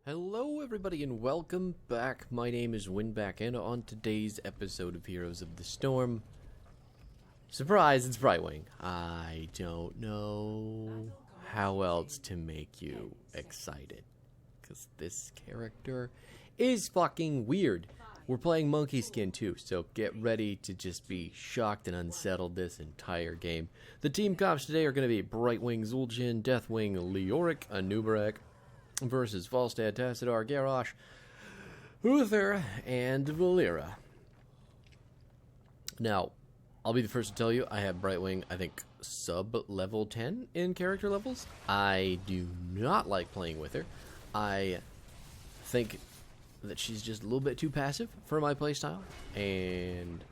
Hello everybody and welcome back. My name is Winback and on today's episode of Heroes of the Storm, surprise, it's Brightwing. I don't know how else to make you excited, because this character is fucking weird. We're playing Monkey Skin too, so get ready to just be shocked and unsettled this entire game. The team comps today are going to be Brightwing, Zul'jin, Deathwing, Leoric, Anubarak, versus Falstad, Tassadar, Garrosh, Uther, and Valera. Now, I'll be the first to tell you, I have Brightwing, I think, sub-level 10 in character levels. I do not like playing with her. I think that she's just a little bit too passive for my playstyle, and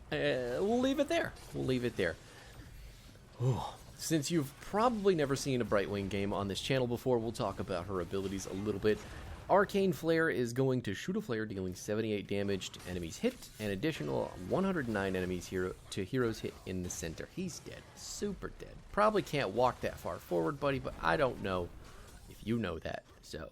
we'll leave it there. Since you've probably never seen a Brightwing game on this channel before, we'll talk about her abilities a little bit. Arcane Flare is going to shoot a flare dealing 78 damage to enemies hit, and additional 109 enemies to heroes hit in the center. He's dead. Super dead. Probably can't walk that far forward, buddy, but I don't know if you know that. So,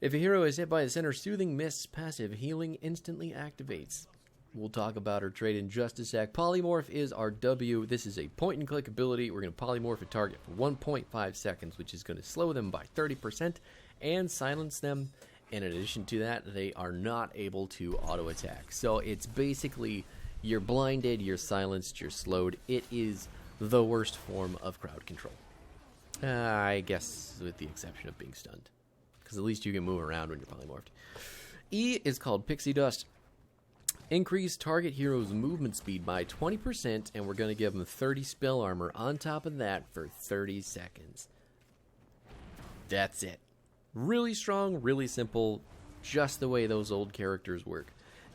if a hero is hit by the center, Soothing Mist's passive healing instantly activates. We'll talk about her trait in just a sec. Polymorph is our W. This is a point-and-click ability. We're going to polymorph a target for 1.5 seconds, which is going to slow them by 30% and silence them. And in addition to that, they are not able to auto-attack. So it's basically you're blinded, you're silenced, you're slowed. It is the worst form of crowd control. I guess with the exception of being stunned, because at least you can move around when you're polymorphed. E is called Pixie Dust. Increase target hero's movement speed by 20%, and we're going to give them 30 spell armor on top of that for 30 seconds. That's it. Really strong, really simple, just the way those old characters work.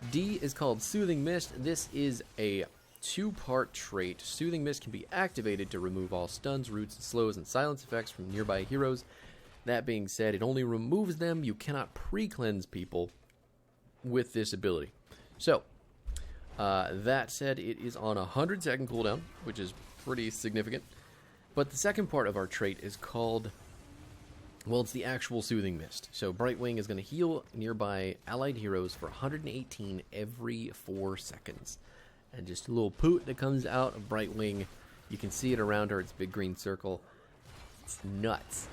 D is called Soothing Mist. This is a two-part trait. Soothing Mist can be activated to remove all stuns, roots, slows, and silence effects from nearby heroes. That being said, it only removes them. You cannot pre-cleanse people with this ability. So, that said, it is on a 100-second cooldown, which is pretty significant. But the second part of our trait is called, well, it's the actual Soothing Mist. So Brightwing is going to heal nearby allied heroes for 118 every 4 seconds. And just a little poot that comes out of Brightwing. You can see it around her. It's a big green circle. It's nuts.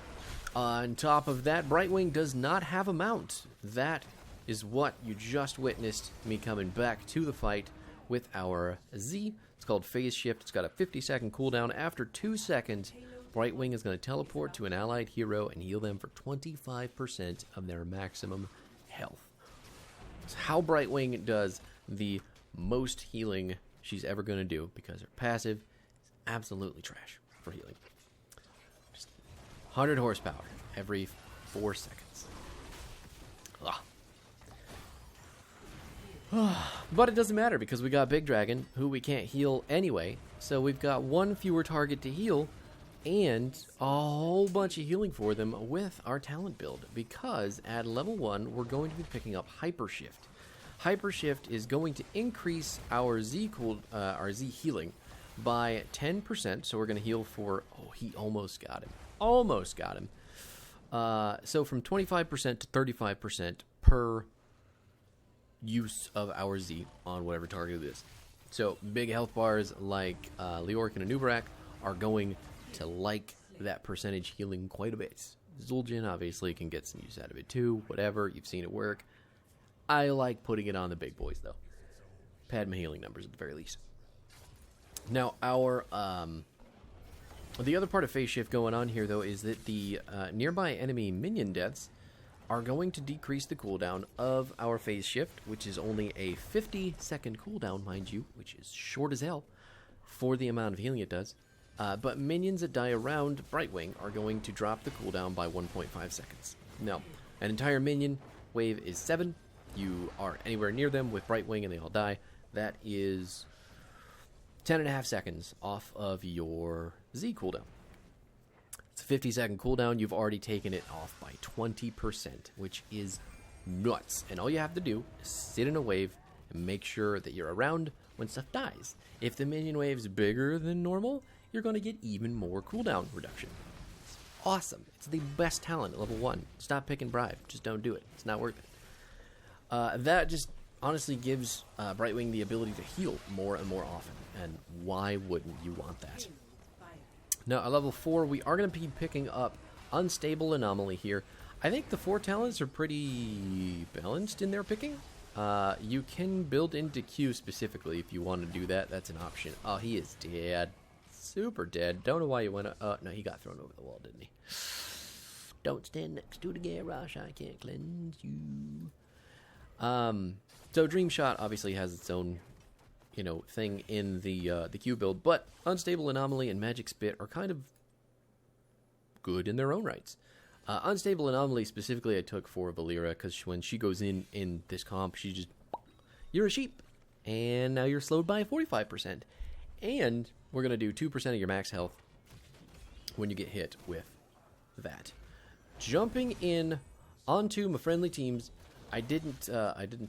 On top of that, Brightwing does not have a mount. That is what you just witnessed me coming back to the fight with our Z. It's called Phase Shift. It's got a 50-second cooldown. After 2 seconds, Brightwing is going to teleport to an allied hero and heal them for 25% of their maximum health. It's how Brightwing does the most healing she's ever going to do, because her passive is absolutely trash for healing. Just 100 horsepower every 4 seconds. Ugh. But it doesn't matter, because we got Big Dragon, who we can't heal anyway. So we've got one fewer target to heal and a whole bunch of healing for them with our talent build. Because at level 1, we're going to be picking up Hyper Shift. Hyper Shift is going to increase our Z healing by 10%. So we're going to heal for, oh, he almost got him. Almost got him. So from 25% to 35% per use of our Z on whatever target it is. So big health bars like Leoric and Anubarak are going to like that percentage healing quite a bit. Zul'jin obviously can get some use out of it too. Whatever, you've seen it work. I like putting it on the big boys though. Pad my healing numbers at the very least. Now our the other part of Phase Shift going on here though is that the nearby enemy minion deaths are going to decrease the cooldown of our Phase Shift, which is only a 50-second cooldown, mind you, which is short as hell for the amount of healing it does. But minions that die around Brightwing are going to drop the cooldown by 1.5 seconds. Now, an entire minion wave is 7. You are anywhere near them with Brightwing and they all die. That is 10.5 seconds off of your Z cooldown. It's a 50-second cooldown. You've already taken it off by 20%, which is nuts. And all you have to do is sit in a wave and make sure that you're around when stuff dies. If the minion wave's bigger than normal, you're going to get even more cooldown reduction. It's awesome. It's the best talent at level 1. Stop picking Bribe. Just don't do it. It's not worth it. That just honestly gives Brightwing the ability to heal more and more often. And why wouldn't you want that? Now, at level 4, we are going to be picking up Unstable Anomaly here. I think the 4 talents are pretty balanced in their picking. You can build into Q specifically if you want to do that. That's an option. Oh, he is dead. Super dead. Don't know why you went... no, he got thrown over the wall, didn't he? Don't stand next to the garage. I can't cleanse you. So Dream Shot obviously has its own, thing in the Q build, but Unstable Anomaly and Magic Spit are kind of good in their own rights. Unstable Anomaly specifically I took for Valera, because when she goes in this comp, she just... You're a sheep, and now you're slowed by 45%. And we're going to do 2% of your max health when you get hit with that. Jumping in onto my friendly teams, I didn't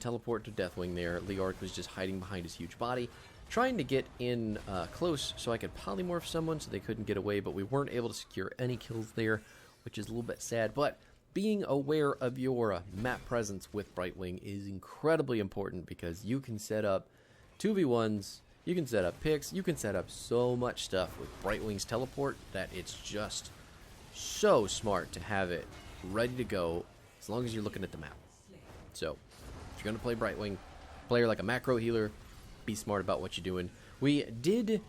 teleport to Deathwing there. Leoric was just hiding behind his huge body, trying to get in close so I could polymorph someone so they couldn't get away, but we weren't able to secure any kills there, which is a little bit sad. But being aware of your map presence with Brightwing is incredibly important, because you can set up 2v1s, you can set up picks, you can set up so much stuff with Brightwing's teleport that it's just so smart to have it ready to go as long as you're looking at the map. So, if you're going to play Brightwing, play her like a macro healer, be smart about what you're doing. We did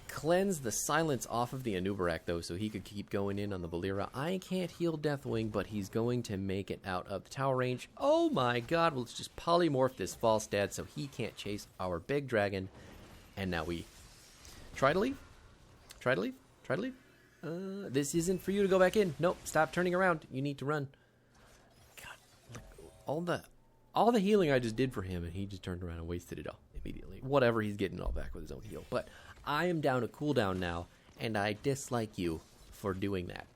cleanse the silence off of the Anubarak, though, so he could keep going in on the Valera. I can't heal Deathwing, but he's going to make it out of the tower range. Oh my god, well, let's just polymorph this false dad so he can't chase our big dragon. And now we try to leave. Try to leave. Try to leave. This isn't for you to go back in. Nope, stop turning around. You need to run. God, look, all the healing I just did for him, and he just turned around and wasted it all immediately. Whatever, he's getting it all back with his own heal. But I am down a cooldown now, and I dislike you for doing that.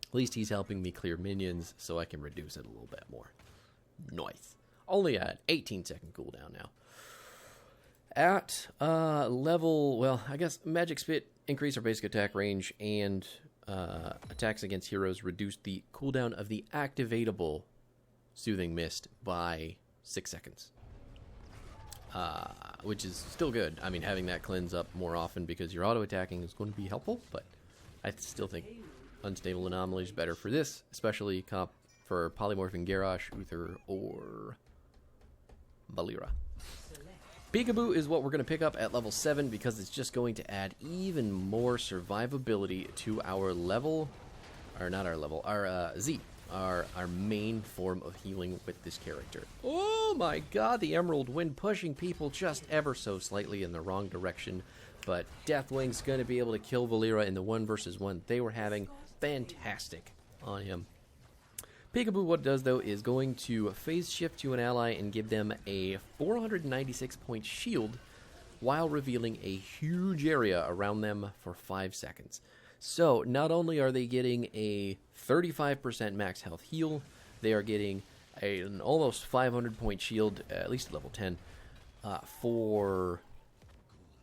At least he's helping me clear minions so I can reduce it a little bit more. Nice. Only at 18-second cooldown now. At level, well, I guess Magic Spit increase our basic attack range, and attacks against heroes reduce the cooldown of the activatable Soothing Mist by 6 seconds. Which is still good. I mean, having that cleanse up more often because you're auto-attacking is going to be helpful, but I still think Unstable Anomaly is better for this, especially comp for polymorphing Garrosh, Uther, or Valera. Peekaboo is what we're going to pick up at level 7 because it's just going to add even more survivability to our level, or not our level, our Z, our main form of healing with this character. Oh my god, the Emerald Wind pushing people just ever so slightly in the wrong direction, but Deathwing's going to be able to kill Valera in the 1v1 they were having. Fantastic on him. Peekaboo, what it does, though, is going to phase shift to an ally and give them a 496-point shield while revealing a huge area around them for 5 seconds. So, not only are they getting a 35% max health heal, they are getting an almost 500-point shield, at least at level 10, for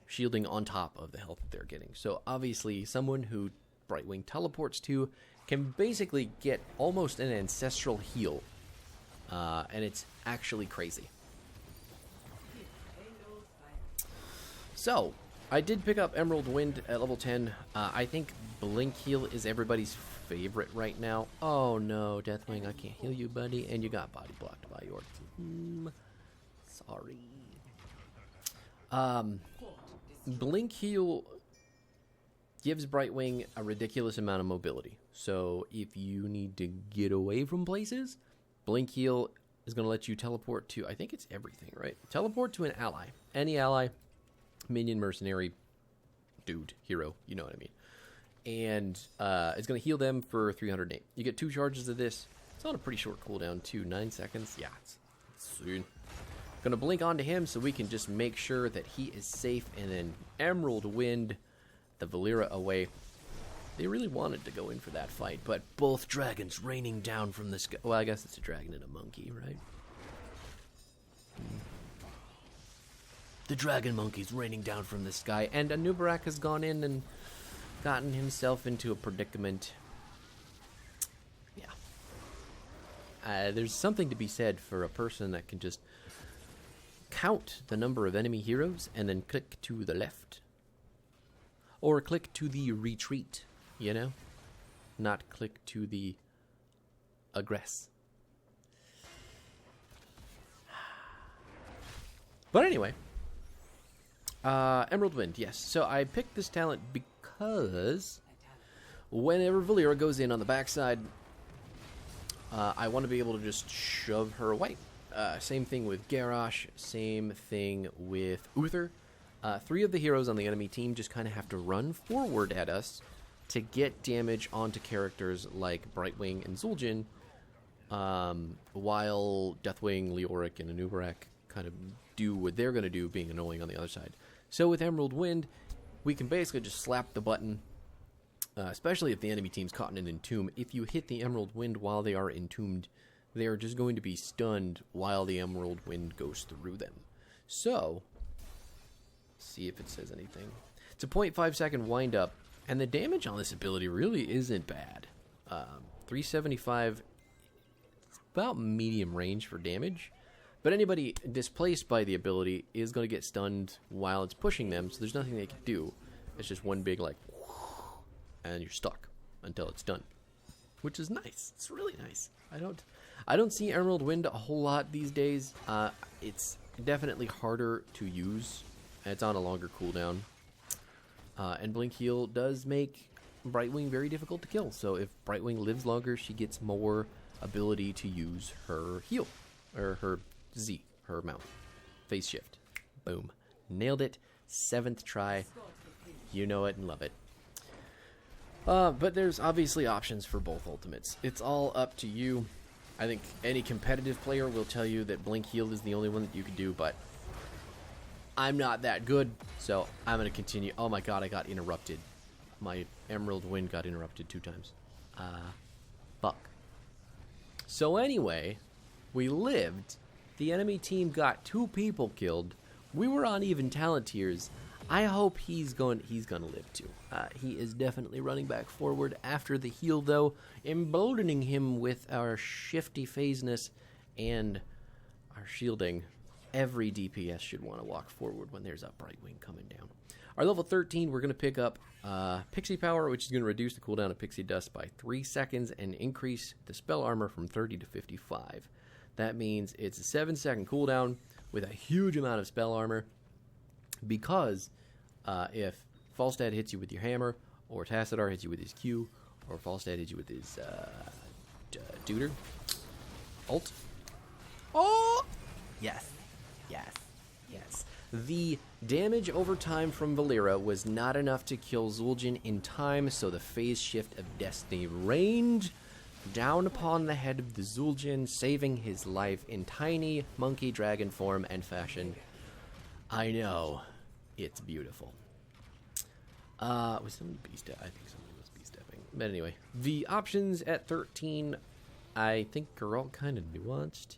shielding on top of the health that they're getting. So, obviously, someone who Brightwing teleports to can basically get almost an ancestral heal, and it's actually crazy. So, I did pick up Emerald Wind at level 10. I think Blink Heal is everybody's favorite right now. Oh no, Deathwing, I can't heal you, buddy, and you got body blocked by your team. Sorry. Blink Heal gives Brightwing a ridiculous amount of mobility. So if you need to get away from places, Blink Heal is going to let you teleport to, I think it's everything, right? Teleport to an ally. Any ally, minion, mercenary, dude, hero, you know what I mean. And it's going to heal them for 308. You get 2 charges of this. It's on a pretty short cooldown too, 9 seconds. Yeah, it's soon. Going to blink onto him so we can just make sure that he is safe, and then Emerald Wind the Valera away. They really wanted to go in for that fight, but both dragons raining down from the sky. Well, I guess it's a dragon and a monkey, right? The dragon monkey's raining down from the sky, and Anubarak has gone in and gotten himself into a predicament. There's something to be said for a person that can just count the number of enemy heroes and then click to the left. Or click to the retreat, you know? Not click to the aggress. But anyway, Emerald Wind, yes. So I picked this talent because whenever Valera goes in on the backside, I want to be able to just shove her away. Same thing with Garrosh, same thing with Uther. 3 of the heroes on the enemy team just kind of have to run forward at us to get damage onto characters like Brightwing and Zul'jin, while Deathwing, Leoric, and Anubarak kind of do what they're going to do, being annoying on the other side. So with Emerald Wind, we can basically just slap the button, especially if the enemy team's caught in an entomb. If you hit the Emerald Wind while they are entombed, they are just going to be stunned while the Emerald Wind goes through them. So, see if it says anything. It's a 0.5 second wind up, and the damage on this ability really isn't bad. 375, about medium range for damage. But anybody displaced by the ability is going to get stunned while it's pushing them, so there's nothing they can do. It's just one big, like, and you're stuck until it's done, which is nice. It's really nice. I don't see Emerald Wind a whole lot these days. It's definitely harder to use. It's on a longer cooldown. And Blink Heal does make Brightwing very difficult to kill. So if Brightwing lives longer, she gets more ability to use her heal. Or her Z, her mount. Phase shift. Boom. Nailed it. 7th try. You know it and love it. But there's obviously options for both ultimates. It's all up to you. I think any competitive player will tell you that Blink Heal is the only one that you can do, but I'm not that good, so I'm going to continue. Oh my god, I got interrupted. My Emerald Wind got interrupted 2 times. Fuck. So anyway, we lived. The enemy team got 2 people killed. We were on even talent tiers. I hope he's gonna live too. He is definitely running back forward after the heal, though, emboldening him with our shifty phaseness and our shielding. Every DPS should want to walk forward when there's a Brightwing coming down. Our level 13, we're going to pick up Pixie Power, which is going to reduce the cooldown of Pixie Dust by 3 seconds and increase the spell armor from 30 to 55. That means it's a 7-second cooldown with a huge amount of spell armor, because if Falstad hits you with your hammer, or Tassadar hits you with his Q, or Falstad hits you with his Duder ult. Oh! Yes. Yes. Yes. The damage over time from Valera was not enough to kill Zul'jin in time, so the phase shift of Destiny rained down upon the head of the Zul'jin, saving his life in tiny monkey dragon form and fashion. I know. It's beautiful. Was somebody B-step? I think somebody was B-stepping. But anyway, the options at 13, I think are all kind of nuanced.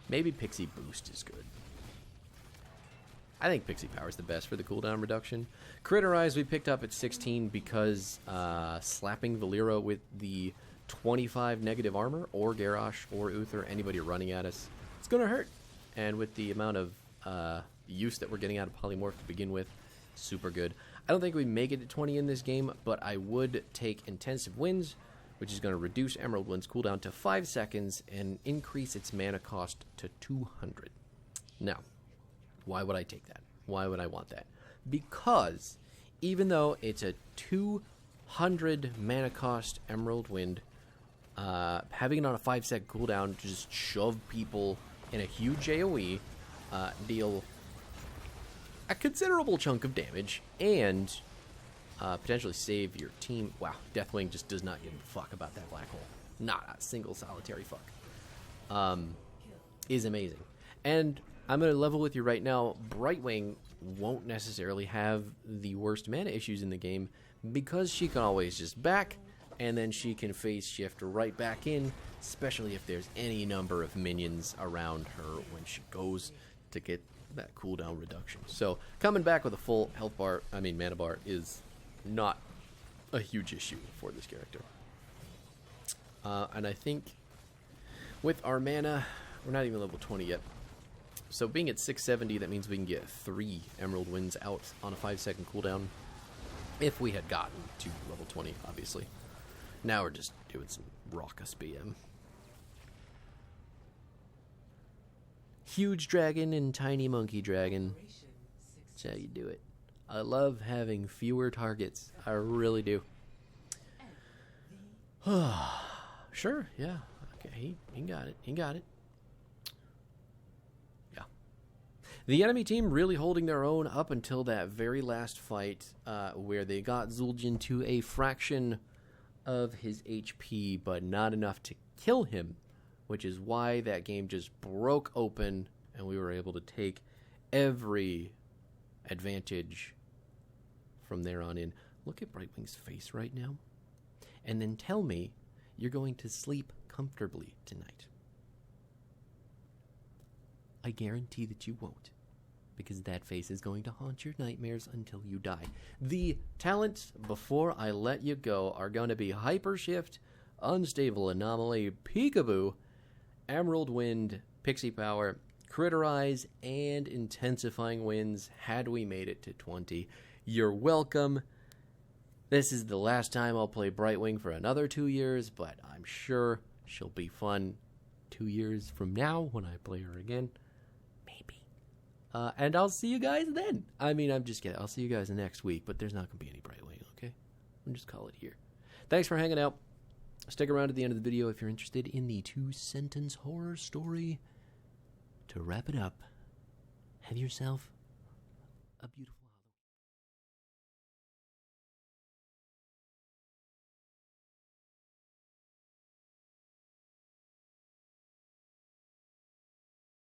Maybe Pixie Boost is good. I think Pixie Power is the best for the cooldown reduction. Critterize we picked up at 16 because slapping Valera with the 25 negative armor, or Garrosh, or Uther, anybody running at us, it's going to hurt. And with the amount of use that we're getting out of Polymorph to begin with, super good. I don't think we make it to 20 in this game, but I would take Intensive Winds, which is going to reduce Emerald Wind's cooldown to 5 seconds and increase its mana cost to 200. Now, why would I take that? Why would I want that? Because even though it's a 200 mana cost Emerald Wind, having it on a 5-sec cooldown to just shove people in a huge AoE, deal a considerable chunk of damage, and potentially save your team. Wow, Deathwing just does not give a fuck about that black hole. Not a single solitary fuck. Is amazing. And I'm going to level with you right now. Brightwing won't necessarily have the worst mana issues in the game, because she can always just back, and then she can phase shift right back in, especially if there's any number of minions around her when she goes to get that cooldown reduction. So coming back with a full health bar, mana bar, is not a huge issue for this character. And I think with our mana, we're not even level 20 yet. So being at 670, that means we can get 3 Emerald Winds out on a 5-second cooldown. If we had gotten to level 20, obviously. Now we're just doing some raucous BM. Huge dragon and tiny monkey dragon. That's how you do it. I love having fewer targets. I really do. Sure, yeah. Okay, he got it. He got it. Yeah. The enemy team really holding their own up until that very last fight where they got Zul'jin to a fraction of his HP, but not enough to kill him, which is why that game just broke open and we were able to take every advantage from there on in. Look at Brightwing's face right now, and then tell me you're going to sleep comfortably tonight. I guarantee that you won't, because that face is going to haunt your nightmares until you die. The talents, before I let you go, are going to be Hyper Shift, Unstable Anomaly, Peekaboo, Emerald Wind, Pixie Power, Critterize, and Intensifying Winds had we made it to 20. You're welcome. This is the last time I'll play Brightwing for another 2 years, but I'm sure she'll be fun 2 years from now when I play her again. Maybe. And I'll see you guys then. I mean, I'm just kidding. I'll see you guys next week, but there's not going to be any Brightwing, okay? I'll just call it here. Thanks for hanging out. Stick around to the end of the video if you're interested in the 2-sentence horror story. To wrap it up, have yourself a beautiful